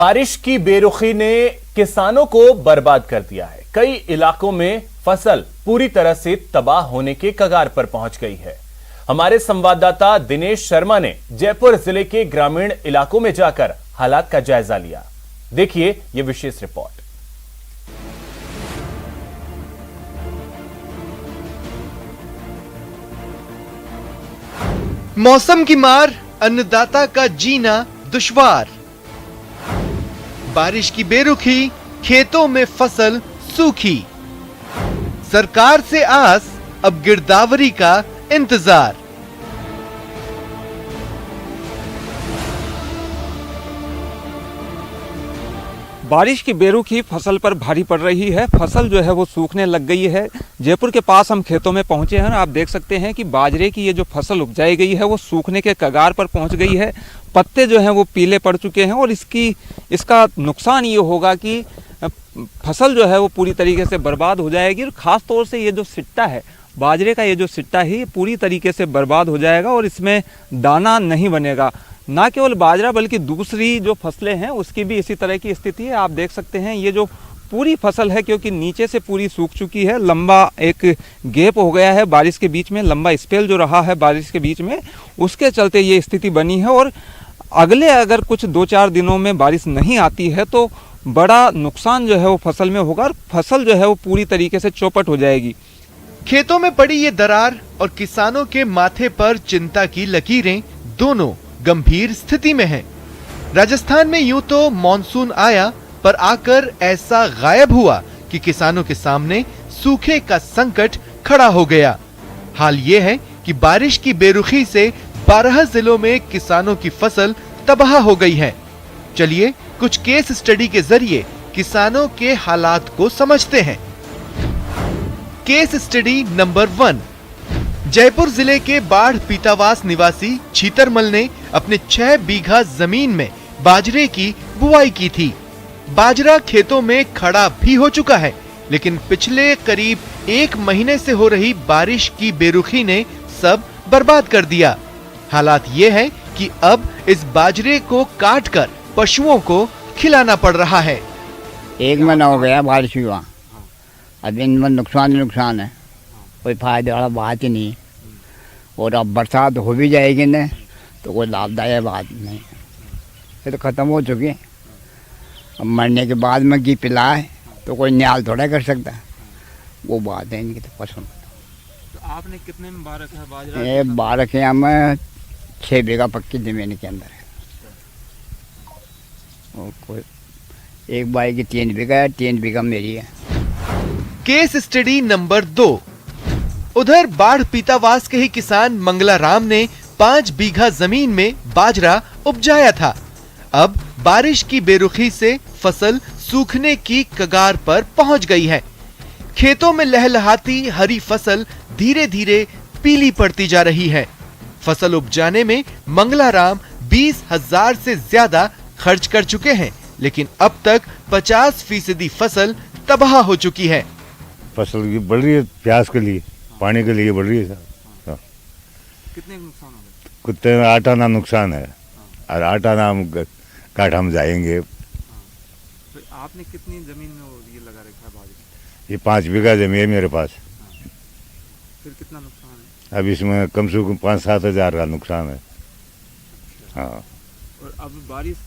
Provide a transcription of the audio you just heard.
बारिश की बेरुखी ने किसानों को बर्बाद कर दिया है। कई इलाकों में फसल पूरी तरह से तबाह होने के कगार पर पहुंच गई है। हमारे संवाददाता दिनेश शर्मा ने जयपुर जिले के ग्रामीण इलाकों में जाकर हालात का जायजा लिया। देखिए यह विशेष रिपोर्ट। मौसम की मार, अन्नदाता का जीना दुश्वार। बारिश की बेरुखी, खेतों में फसल सूखी। सरकार से आस, अब गिरदावरी का इंतजार। बारिश की बेरुखी फसल पर भारी पड़ रही है। फसल जो है वो सूखने लग गई है। जयपुर के पास हम खेतों में पहुंचे हैं। आप देख सकते हैं कि बाजरे की ये जो फसल उपजाई गई है वो सूखने के कगार पर पहुंच गई है। पत्ते जो हैं वो पीले पड़ चुके हैं और इसका नुकसान ये होगा कि फसल जो है वो पूरी तरीके से बर्बाद हो जाएगी। और ख़ास तौर से ये जो सिट्टा है, बाजरे का ये जो सिट्टा है, पूरी तरीके से बर्बाद हो जाएगा और इसमें दाना नहीं बनेगा। ना केवल बाजरा बल्कि दूसरी जो फसलें हैं उसकी भी इसी तरह की स्थिति है। आप देख सकते हैं ये जो पूरी फसल है, क्योंकि नीचे से पूरी सूख चुकी है, लंबा एक गैप हो गया है बारिश के बीच में, लंबा स्पेल जो रहा है बारिश के बीच में, उसके चलते ये स्थिति बनी है। और अगले अगर कुछ 2-4 दिनों में बारिश नहीं आती है तो बड़ा नुकसान जो है वो फसल में होगा और फसल जो है वो पूरी तरीके से चौपट हो जाएगी। खेतों में पड़ी ये दरार और किसानों के माथे पर चिंता की लकीरें दोनों गंभीर स्थिति में हैं। राजस्थान में यूं तो मॉनसून आया, पर आकर ऐसा गायब हुआ कि किसानों के सामने सूखे का संकट खड़ा हो गया। हाल ये है कि बारिश की बेरुखी से 12 जिलों में किसानों की फसल तबाह हो गई है। चलिए कुछ केस स्टडी के जरिए किसानों के हालात को समझते हैं। Case study number 1। जयपुर जिले के बाढ़ पीतावास निवासी छीतरमल ने अपने 6 बीघा जमीन में बाजरे की बुआई की थी। बाजरा खेतों में खड़ा भी हो चुका है, लेकिन पिछले करीब 1 महीने से हो रही बारिश की बेरुखी ने सब बर्बाद कर दिया। हालात ये है कि अब इस बाजरे को काटकर पशुओं को खिलाना पड़ रहा है। 1 महीना हो गया बारिश हुआ, अब इनमें नुकसान है, कोई फायदे वाला बात ही नहीं। और अब बरसात हो भी जाएगी न तो कोई लाभदायक बात नहीं, ये तो ख़त्म हो चुकी है। अब मरने के बाद में घी पिलाए तो कोई न्याल थोड़ा कर सकता है, वो बात है इनकी तो पसंद। तो आपने कितने में बार रखा है बाजरा? ये 12 के यहाँ में 6 बीघा पक्की जमीन के अंदर है। और कोई एक बाई की 3 बीघा है, 3 बीघा मेरी है। Case study number 2। उधर बाढ़ पीतावास के ही किसान मंगला राम ने 5 बीघा जमीन में बाजरा उपजाया था। अब बारिश की बेरुखी से फसल सूखने की कगार पर पहुंच गई है। खेतों में लहलहाती हरी फसल धीरे धीरे पीली पड़ती जा रही है। फसल उपजाने में मंगला राम 20,000 से ज्यादा खर्च कर चुके हैं, लेकिन अब तक 50% फसल तबाह हो चुकी है। फसल की बढ़ रही है, प्याज के लिए, पानी के लिए बढ़ रही है। कितने नुकसान हो गए? कुत्ते में 8 आना नुकसान है और 8 आना हम काट हम जाएंगे। तो आपने कितनी जमीन में ये लगा रखा है बाजरा? ये 5 बीघा जमीन है मेरे पास। फिर कितना नुकसान है? अब इसमें कम से कम 5-7 हज़ार का नुकसान है। हाँ। और अब बारिश